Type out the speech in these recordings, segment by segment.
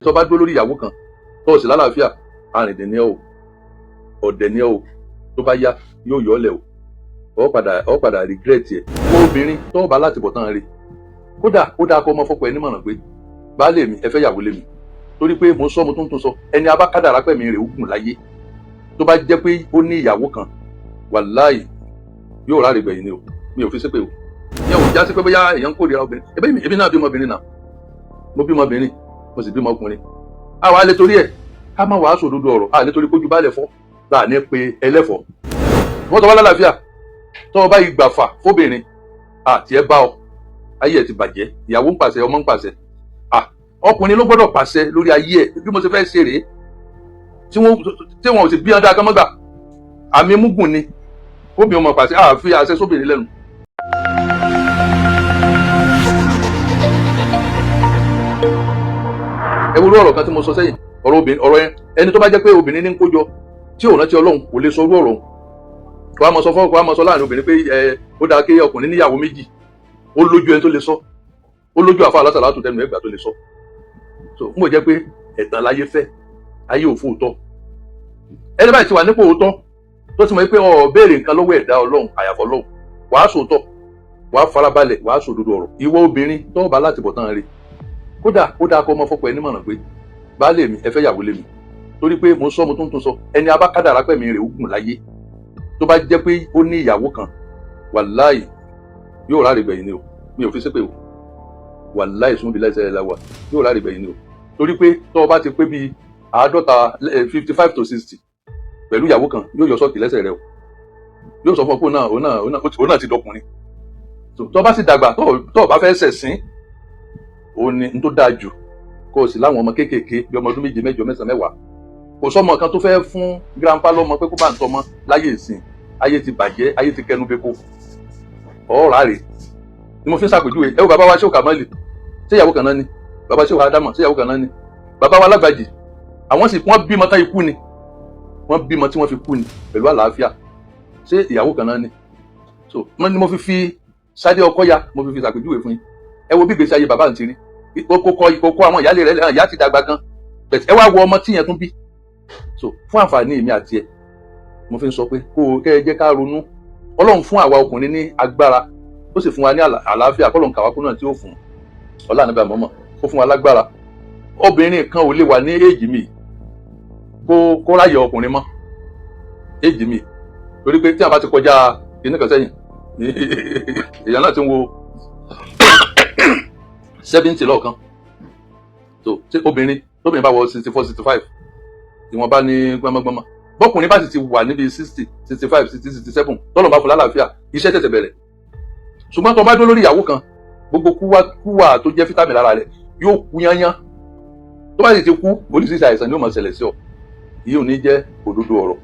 tó bá dúró lórí ìyàwó kan tó sì lálàáfíà arìndìn ní ọ ọ̀dẹ̀ ní ọ tó bá yá yóò yọ ọ́lẹ̀ o ọ padà regret ẹ̀. wọ́n obìnrin tó bá láti bọ̀ tán rí kódà ó dáa kó ọmọ fọ́pọ̀ ẹ nímọ̀ràn pé baálé mi ẹ fẹ́ yàwó lé mi torí pé mo sọ mo tún sọ ẹni abákádàrá pẹ̀mí rẹ̀ ogun láyé tó bá jẹ́ pé ó ní ìyàwó kan wàláì yóò ráre gbẹ̀yìn ni o mi ò fi ṣépè o ìyẹn ò já sí pé bóyá èèyàn ń kórìíra obìnrin ebi náà bímọ obìnrin náà mo bímọ obìnrin mo sì bímọ ọkùnrin àwa lè torí ẹ̀ ká má wàásù òdodo ọ̀rọ̀ àlè torí kójú bá lẹ̀ fọ́ láà ní pé ẹlẹ́fọ̀ọ́ wọ́n tọ́ wá lálàáfíà tọ́ ọ bá yìí gbàfà fóbìnrin àti ẹ bá ọ ayé ẹ ti bàjẹ́ ìyàwó ń pàṣẹ ọmọ ń pàṣẹ ọkùnrin ló gbọ́dọ̀ pàṣẹ lórí ayé ẹ bí mo ṣe fẹ́ ṣe rèé tí wọn ò sì bí ọdá akọ́mọ́gbà àmì múgùn ni obìnrin ọmọ pàṣẹ àfi àṣẹ sóbìnrin lẹ́nu. ẹ wo ọ̀rọ̀ kan tí mo sọ sẹ́yìn ọ̀rọ̀ yẹn ẹni tó bá jẹ́ pé obìnrin ní ń kójọ tí ò rántí Ọlọ́run kò lè sọ orú ọ̀rọ̀ kó a mọ̀ sọ fọ́ọ̀kọ́ a mọ̀ sọ láàrin obìnrin pé ó dáa kí ọkùnrin níyàwó méjì ó lójú ẹni tó lè sọ ó lójú àfa alásàlá tó tẹnu ẹgbàá tó lè sọ so n kò jẹ́ pé ẹ̀tàn láyé fẹ́ ayé òfò òótọ́ ẹni báyìí ti wà nípò òótọ́ tó ti mọ̀ pé ó béèrè nǹkan lọ́wọ́ ẹ̀dá Ọlọ́run àyàfọ́ Ọlọ́run wàá sòótọ́ wàá farabalẹ̀ wàá sòdodo ọ̀rọ̀ ìwọ obìnrin tó bá láti bọ̀ tán rí kódà ó dáa kó ọmọ fọ́pọ̀ ẹ nímọ̀ràn pé baálé mi ẹ fẹ́ yàwó lé mi torí pé mo sọ mo tún sọ ẹni abákádàrá pẹ̀mí rẹ̀ ogun láyé tó bá jẹ́ pé ó ní ìyàwó kan wàláì yóò ráre gbẹ̀yìn ni o mi ò fi ṣépè o wàláì sún bí lẹ́sẹ̀ láwà yóò ráre gbẹ̀yìn ni o torí pé tó o bá ti pé bíi 55 to 60 pẹ̀lú ìyàwó kan yóò yọ sọ́ọ̀kì lẹ́sẹ̀ rẹ o yóò sọ fún ọ pé òun náà ti dọkùnrin tó o bá sì dàgbà tó o bá fẹ́ ṣẹ̀sín òun ni n tó dáa jù kó o sì láwọn ọmọ kéékèèké bí ọmọ ọdún 7, 8, 9, 10 kò sọmọ kan tó fẹ́ fún grandpa lọ́mọ pé kó bá ń tọmọ láyé ìsìn ayé ti bàjẹ́ ayé ti kẹnu beko ọ̀rá rè ni mo fi ń ṣàpèjúwe ẹ wo bàbá wa Ṣéhù Kàmálì ṣé ìyàwó kan náà ni bàbá Ṣéhù Ádámọ̀ ṣé ìyàwó kan náà ni bàbá wa Lágbàjì àwọn sì wọ́n bímọ tán ikú ni wọ́n bímọ tí wọ́n fi kú ni pẹ̀lú àlàáfíà ṣé ìyàwó kan náà ni so ni mo fi Ṣadé Ọkọ́yà mo fi ṣàpèjúwe fún yín ẹ wo bí ìgbésí ayé bàbá àǹtí rí kókó àwọn ìyáálé rẹ̀ lẹ́hàn ìyá ti dàgbà gan ẹ wá wo ọmọ tíyẹn tún bí so fún àǹfààní èmi àti ẹ mo fi ń sọ pé kẹ́ ẹ jẹ́ ká ronú Ọlọ́run fún àwa ọkùnrin ní agbára ó sì fún wa ní àlàáfíà kọ́lọ́n kàwákú náà tí ó fún ọlá níbà mọ́mọ́ ó fún wa lágbára obìnrin kan ò lè wà ní èjì mi kó ráyè ọkùnrin mọ́ èjì mi torí pé tí a bá ti kọjá kìíní kan sẹ́yìn èèyàn náà ti ń wo 70 lọ́ọ̀kan so obìnrin bá wọ 64, 65 ìwọ̀n bá ní gbọmọgbọmọ bọ́kùnrin bá sì ti wà níbi 60, 65, 60, 67 tọ́lọ̀ bá fún lálàáfíà iṣẹ́ tẹ̀tẹ̀ bẹ̀rẹ̀ ṣùgbọ́n tó bá dó lórí ìyàwó kan gbogbo kúwà tó jẹ́ fítàmì lára rẹ̀ yóò kú yányán tó bá sì ti kú oríṣiríṣi àìsàn ni ó máa ṣẹlẹ̀ sí ọ yìí ò ní jẹ́ òdodo ọ̀rọ̀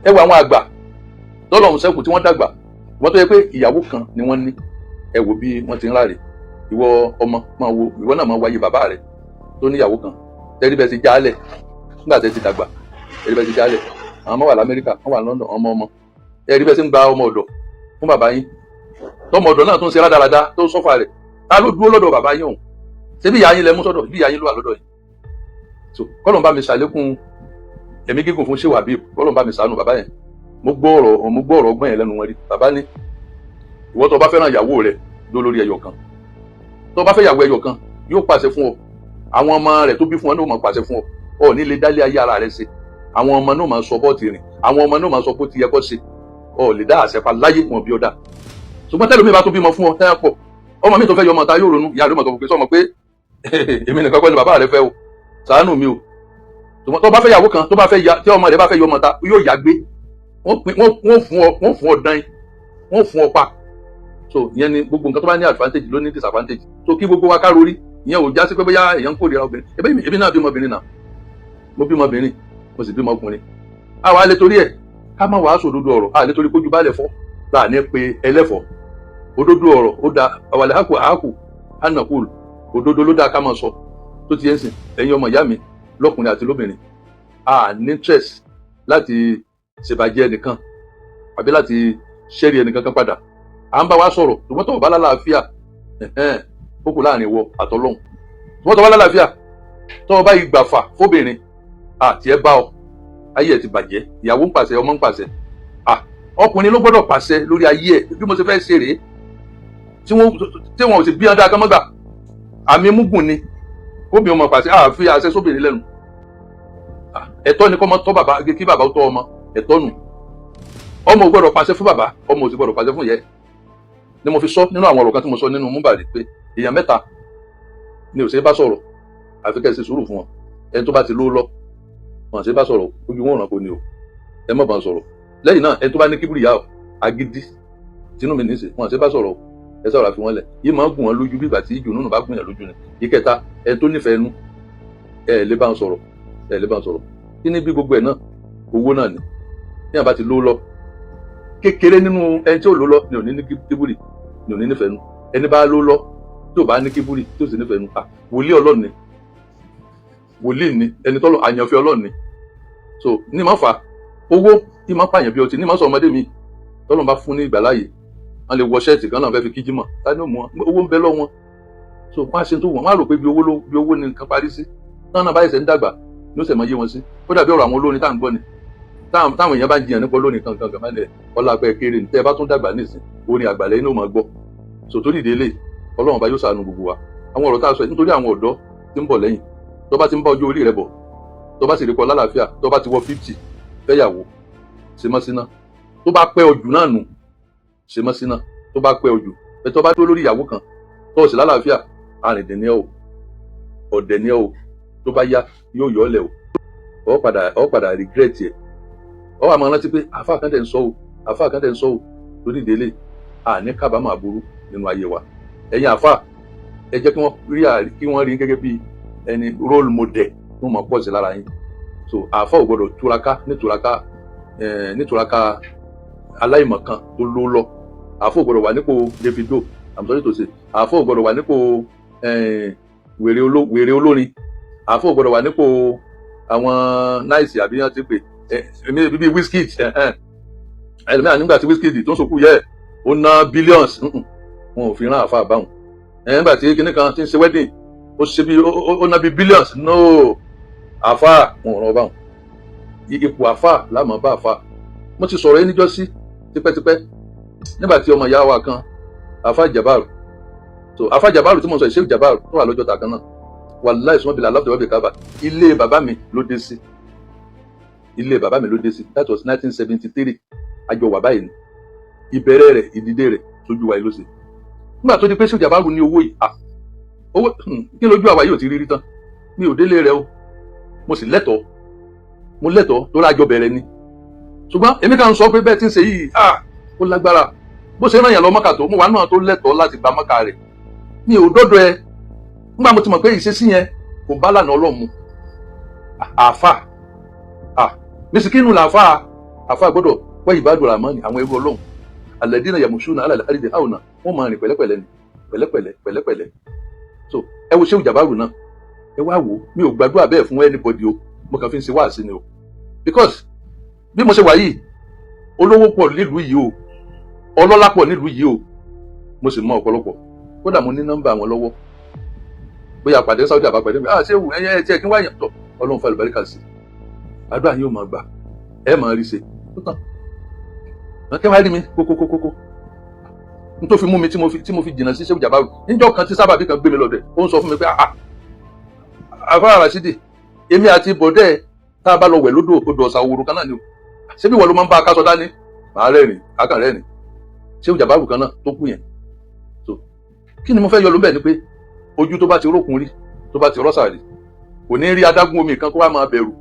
ẹ wo àwọn àgbà tọ́lọ̀ ń ṣẹ́kù tí wọ́n dàgbà wọ́n tó yẹ pé ìyàwó kan ni wọ́n ní ẹ wo bí wọ́n ti ń ráre ìwọ ọmọ máa wo ìwọ náà máa wáyé bàbá rẹ̀ tó níyàwó kan tẹ́rí bẹ́ẹ̀ ti jálẹ̀ nígbà tẹ́ ti dàgbà tẹ́rí bẹ́ẹ̀ ti jálẹ̀ àwọn ọmọ wà lamẹ́ríkà wọ́n wà London ọmọ tẹ́rí bẹ́ẹ̀ ti ń gba ọmọ ọ̀dọ̀ fún bàbá yín tọmọ ọ̀dọ̀ náà tó ń ṣe rádaràda tó ń sọ́fà rẹ̀ ta ló dúró lọ́dọ̀ bàbá yín òun ṣé bí ìyá yín lẹ mú sọ́dọ̀ bí ìyá yín ló wà lọ́dọ̀ yìí so kọ́lọ̀ ń bá mi ṣàlékún ẹ̀mí gígùn fún Ṣéhù Habib kọ́lọ̀ ń bá mi ṣàánú bàbá yẹn mo gbọ́ ọ̀rọ̀ ọgbọ́n yẹn lẹ́nu wọn rí bàbá ní ìwọ tó bá fẹ́ràn ìyàwó rẹ̀ ló lórí ẹyọ kan tó bá fẹ́ ìyàwó ẹyọ kan yóò pàṣẹ fún ọ àwọn ọmọ rẹ̀ tó bí fún ọ náà máa pàṣẹ fún ọ ní lè dálé ayé ara rẹ̀ ṣe àwọn ọmọ náà máa sọ bọ́ọ̀tì rìn àwọn ọmọ náà máa sọ bó ti yẹ kó ṣe ọ lè dá àṣẹ pa láyé wọn bí ọ dá ṣùgbọ́n tẹ́lẹ̀ mi bá tó bímọ fún ọ tẹ́yà pọ̀ ọmọ mi tó fẹ́ yọ ọmọ ta yóò ronú ìyá rẹ̀ mọ̀ tó fi sọmọ pé èmi nìkan kọ́ ni bàbá rẹ̀ fẹ́ o ṣàánú mi o ṣùgbọ́n tó bá fẹ́ yàwó kan tó bá fẹ́ ya tí ọmọ rẹ̀ bá fẹ́ yọ ọmọ ta yóò yà gbé wọ́n fún ọ dán wọ́n fún ọ pa so ìyẹn ni gbogbo nǹkan tó bá ní advantage ló ní disadvantage so kí gbogbo wa ká rori ìyẹn ò já sí pé bóyá èèyàn ń kórìíra obìnrin èmi náà bímọ obìnrin náà mo bímọ obìnrin mo sì bímọ ọkùnrin àwa alẹ́ torí ẹ̀ ká má wàásù òdodo ọ̀rọ̀ alẹ́ torí kójú bá lẹ̀ fọ́ láà ní pé ẹlẹ́fọ̀ òdodo ọ̀rọ̀ ó da àwàlẹ̀ àákù ànàkùl òdodo ló dáa ká máa sọ tó ti yẹn sìn ẹ̀yin ọmọ ìyá mi lọ́kùnrin àti lóbìnrin a ní interest láti ṣèbàjẹ́ ẹnìkan àbí láti ṣẹ́rí ẹnìkan kan padà à ń bá wa sọ̀rọ̀ ṣùgbọ́n tó bá lálàáfíà ó kù láàrin ìwọ àtọlọ́hun ṣùgbọ́n tó bá lálàáfíà tọ́ ọ bá yìí gbàfà fóbìnrin àti ẹ bá ọ ayé ẹ ti bàjẹ́, ìyàwó ń pàṣẹ, ọmọ ń pàṣẹ. Ọkùnrin ló gbọ́dọ̀ pàṣẹ lórí ayé ẹ, bí mo ṣe fẹ́ ṣe rèé, tí wọn ò sì bí ọdá kọ́mọ́gbà. Àmì múgùn ni kóbi ọmọ pàṣẹ, àfi àṣẹ sóbìnrin lẹ́nu. Ẹ̀tọ́ ni kọ́mọ tọ́ bàbá, kí bàbá ó tọ́ ọmọ, ẹ̀tọ́ nù. Ọmọ ò gbọ́dọ̀ pàṣẹ fún bàbá, ọmọ ò sì gbọ́dọ̀ pàṣẹ fún ìyá ẹ̀. Ni mo fi sọ nínú àwọn ọ̀rọ̀ kan tí mo sọ nínú múbàrí pé èèyàn mẹ́ta ni ò ṣe bá sọ̀rọ̀, àfi kẹ́ ẹ ṣe sùúrù fún wọn. Ẹni tó bá ti lówó lọ, wọn ṣe bá sọ̀rọ̀, ojú wọn ràn kó ni o, ẹ má bá sọ̀rọ̀. Lẹ́yìn náà ẹni tó bá ní kíbùrì yá ọ, agídí tinú mi ní í ṣe, wọn ṣe bá sọ̀rọ̀, ẹ sọ̀rọ̀ àfi wọn lẹ̀. Yìí máa ń gùn wọn lójú bí ìgbà tí ìjò nínú bá gùn yàn lójú ni. Ìkẹta ẹni tó nífẹ̀ẹ́ nú, ẹ lè bá wọn sọ̀rọ̀, ẹ lè bá wọn sọ̀rọ̀. Kí ni bí gbogbo ẹ̀ náà, owó náà ni. Ní àbá ti lówó lọ, kékeré nínú ẹni tí ò lówó lọ ni ò ní ní kíbùrì, ni ò ní nífẹ̀ẹ́ nú. Ẹni bá lówó lọ tí ò bá ní kíbùrì, tí ò sì nífẹ̀ẹ́ nú, wòlíì Ọlọ́run ni, wòlíì ni, ẹni tọ́lọ́ àyànfẹ́ Ọlọ́run ni. So ní máa fà owó tí máa pààyàn bí ọtí, ní máa sọ ọmọdé mi tọ́lọ́run bá fún ní ìgbàláyè, wọ́n lè wọ ṣẹ́ẹ̀tì kan náà fẹ́ fi kíjí mọ̀, tani ó mú wọn, owó ń bẹ lọ́wọ́ wọn. So wọ́n á ṣe tó wọ́n, wọ́n á rò pé bí owó ni nǹkan parí sí. Táwọn náà bá ẹsẹ̀ ń dàgbà ní ó sì máa yé wọn sí. Ó dàbí ọ̀rọ̀ àwọn olórin tá à ń gbọ́ ni, táwọn èèyàn bá ń jiyàn nípa olórin kankan kan máa ọlá pẹ́ kéré ní tẹ́ ẹ bá tún dàgbà nísìn, orin àgbàlẹ̀ inú máa gbọ́. So torí ìdílé Ọlọ́run bá yóò ṣàánú gbogbo wa. Àwọn ọ̀rọ̀ tá a sọ nítorí àwọn ọ̀dọ́ tí ń bọ̀ lẹ́yìn, tó bá ti ń bá ọjọ́ orí rẹ̀ bọ̀, tó bá sì rí kọ lálàáfíà, tó bá ti wọ 50 fẹ́yàwó, ṣe mọ́ síná. Tó bá pẹ́ ojú náà nù, ṣe mọ́ síná. Tó bá pẹ́ ojú, ẹ tó bá dúró lórí ìyàwó kan tó o sì lálàáfíà, arìndìn ni ẹ o, ọ̀dẹ̀ ni ẹ o, tó bá yá yóò yọ ọ́ lẹ̀ o, ọ padà regret ẹ̀. Ọ wà máa rántí pé àfáà kan tẹ̀ ń sọ o, àfáà kan tẹ̀ ń sọ o. Lórí ìdílé àní kábàámọ̀ aburú nínú ayé wa. Ẹ̀yin àfáà, ẹ jẹ́ kí wọ́n rí gẹ́gẹ́ bí ẹni role model tó mọ̀ pọ̀ sí lára yín. So àfáà ò gbọ́dọ̀ nítúraká aláìmọ̀kan tó ló lọ. Àfáà ò gbọ́dọ̀ wà nípò Davido, I'm sorry to say. Àfáà ò gbọ́dọ̀ wà nípò wèrè olórin. Àfáà ò gbọ́dọ̀ wà nípò àwọn náìsì àbí wọ́n ti pè bíbí Wizkid. Ẹlòmíràn nígbà tí Wizkid tó ń sòkú yẹ ó ná billions, wọn ò fi rán àfáà báwọn. Nígbà tí kinní kan ti ń ṣe wedding, ó ná bí billions, no, àfáà wọn ò rán báwọn. Ipò àfáà láàmú bá àfáà. Mo ti sọ̀rọ̀ yẹn níjọ́ sí tipẹ́tipẹ́ nígbà tí ọmọ ìyá wa kan, àfáà Jabaru, so àfáà Jabaru tí mo sọ Sheikh Jabaru tó wà lọ́jọ́ ta kan náà, wàláhì sùnmọ́ bìlà aláfẹ́ wọ́bì kábà, ilé bàbá mi ló dé sí, ilé bàbá mi ló dé sí, that was 1973. Àjọ wà báyìí ni, ìbẹ̀rẹ̀ rẹ̀ ìdìde rẹ̀ sójú wa ìlú sí. Nígbà tó di pé Sheikh Jabaru ní owó yìí, owó kí lójú àwa yóò ti rí tán, mi ò délé rẹ̀ o, mo sì lẹ́tọ̀ọ́ tó rájọ bẹ̀rẹ̀ ni. Ṣùgbọ́n èmi kàn ń sọ pé bẹ́ẹ̀ tí ń ṣe yìí, ó lágbára. Bó ṣe rán yàn lọ Mọ́kà tó, mo wà náà tó lẹ́tọ̀ọ́ láti gba Mọ́kà rẹ̀. Mi ò dọ́dọ̀ ẹ, nígbà mo ti mọ̀ pé ìṣesí yẹn kò bá lànà Ọlọ́run mu. Àfà mísìkínù làfà, àfà gbọ́dọ̀ wá ìbádùn Ràmánì, àwọn ẹrú Ọlọ́run. Alladina yamushuna ala al-ardi hauna, wọ́n máa rìn pẹ̀lẹ́pẹ̀lẹ́ ni, pẹ̀lẹ́pẹ̀lẹ́. So ẹ wo Sheikh Jabaru náà, ẹ wá wò, mi ò gbàdúrà bẹ́ẹ̀ fún anybody o, mo kàn fi ń ṣe wáàsí ni o. Because bí mo ṣe wà yìí, olówó pọ̀ nílùú yìí o, ọlọ́lá pọ̀ nílùú yìí o, mo sì mọ ọ̀pọ̀lọpọ̀, kódà mo ní nọ́mbà wọn lọ́wọ́. Bóyá àpàdé Saudi àbápàdé mi, ṣé wù ẹyẹ tí ẹ kí n wáyà tọ̀, Ọlọ́run fa àlùbáríkà sí. Àdúrà yín ò máa gbà, ẹ máa rí ṣe. Ó tán. Kẹ́ wá rí mi kókókókó. N tó fi mú mi tí mo fi jìnnà sí Sheikh Jabaru. Níjọ́ kan tí sábàbí kan gbé mi lọ́dẹ̀, ó ń sọ fún mi pé àfáà Rashidi, èmi àti bọ̀dẹ́ tá a bá lọ wẹ̀ odò ọ̀sà òwúrò kan náà ni o. Ṣé bí wọ́n ló máa ń bá akáṣọ dání? Màá rẹ́rìn, akàn rẹ́rìn. Sheikh Jabaru kan náà tó kú yẹn. So kí ni mo fẹ́ yọ ló bẹ̀ ni pé ojú tó bá ti rókun rí, tó bá ti rọ́ṣà rí, kò ní rí adágún omi kan kó wá máa bẹ̀rù.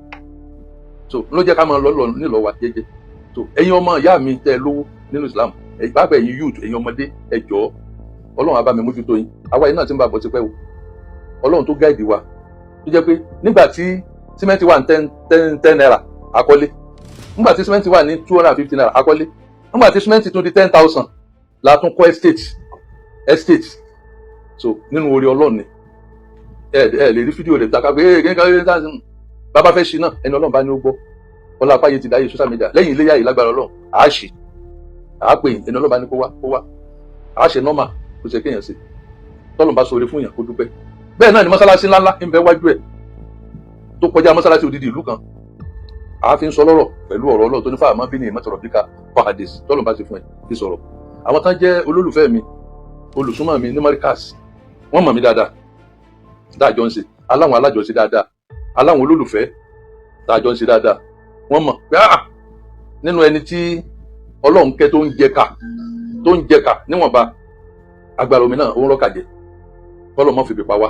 So ló jẹ́ ká máa lọ nílọ wa jẹ́jẹ́. So ẹ̀yin ọmọ ìyá mi tẹ́ lówó nínú Islam, bábẹ̀ ẹ̀yin youth, ẹ̀yin ọmọdé, ẹ jọ̀ọ́, Ọlọ́run á bá mi mójútó yín. Àwa yìí náà ti ń bá bọ̀ tipẹ́ o. Ọlọ́run tó gáìdì wa, tó jẹ́ pé nígbà tí símẹ́ǹtì wà ní 10 naira àkọ́lé, nígbà tí símẹ́ǹtì wà ní 250 naira àkọ́lé, nígbà tí símẹ́ǹtì tún di 10,000 la tún kọ́ estate. So nínú orí Ọlọ́run ni ẹ lè rí fídíò rẹ̀ taka pé bàbá fẹ́ ṣe náà, ẹni Ọlọ́run bá ní ó gbọ́. Ọlá apáyé ti dáyé social media, lẹ́yìn iléyà yìí lágbára Ọlọ́run àá ṣe, àá pè ẹni Ọlọ́run bá ní kó wá, àá ṣe nọ́mà tó ṣe kéèyàn ṣe. Tọ́lọ́run bá sọ̀rọ̀ fún yàn kó dúpẹ́. Bẹ́ẹ̀ náà ni mọ́sálásí ńláńlá ń bẹ wájú ẹ̀, tó kọjá mọ́sálásí odidi ìlú kan àáfin sọ lọ́rọ̀ pẹ̀lú ọ̀rọ̀ Ọlọ́run tó ní fáwọn bí ní ìmọ̀tọ̀rọ̀ bí ká fàhàdìs tọ́lọ̀ bá ti fún ẹ fi sọ̀rọ̀. àwọn tán jẹ́ olólùfẹ́ mi olùsúnmọ́ mi ní Markaz wọ́n mọ̀ mí dáadáa dáàjọ́ ń ṣe aláwọn alájọṣe dáadáa aláwọn olólùfẹ́ dáàjọ́ ń ṣe dáadáa wọ́n mọ̀ pé nínú ẹni tí Ọlọ́run kẹ́ tó ń jẹka níwọ̀nba agbára omi náà ó ń rọ́kàjẹ́ kọ́lọ̀ mọ́ fìbí pa wá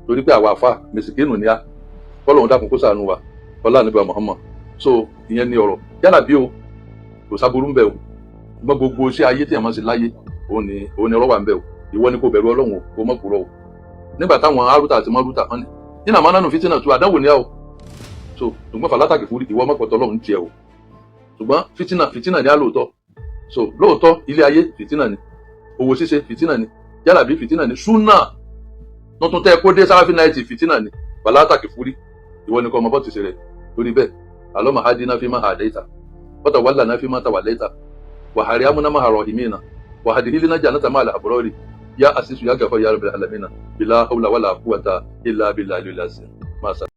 torí pé àwa àfa mẹsìkínù ni á kọ́lọ̀ ń dákun kó ṣàánú wa ọlá nígbà Muhammad. So ìyẹn ni ọ̀rọ̀ yálà bí o kò sábúrú ń bẹ o ṣùgbọ́n gbogbo iṣẹ́ ayé tí èèyàn máa ṣe láyé òun ni ọ̀rọ̀ wà ń bẹ o ìwọ ni kò bẹ̀rù Ọlọ́run o kò mọ̀ kúrọ̀ o nígbà táwọn arúta àti mọ́rúta kan ní nínú àmọ́ nánú fìtínà tó àdánwò ní a o so ṣùgbọ́n fàlátàkì fún ìwọ mọ́kọ̀tọ̀ Ọlọ́run tiẹ̀ o ṣùgbọ́n fìtínà ní á lóòótọ́ so lóòótọ́ ilé ayé fìtínà ni owó ṣíṣe fìtínà ni yálà bí fìtínà ni súnà tuntun tẹ́ kó dé sáráfì náìtì fìtínà ni fàlátàkì fún ìwọ ni kò mọ bọ́ ti ṣe rẹ̀ lórí bẹ́ẹ̀ alọ́mọ hadina fi máa hadaita wọ́tà wàlà náà fi máa tawalaita wàhàrí amúná máa rọ̀ ìmìnà wàhàdì hílínà jannata máa àbúrọ́rì yá àṣìṣù yá gàfọ́ yá rabbil alamina bílá hawla wàlà quwwata illa billahi al-aliyyil azim.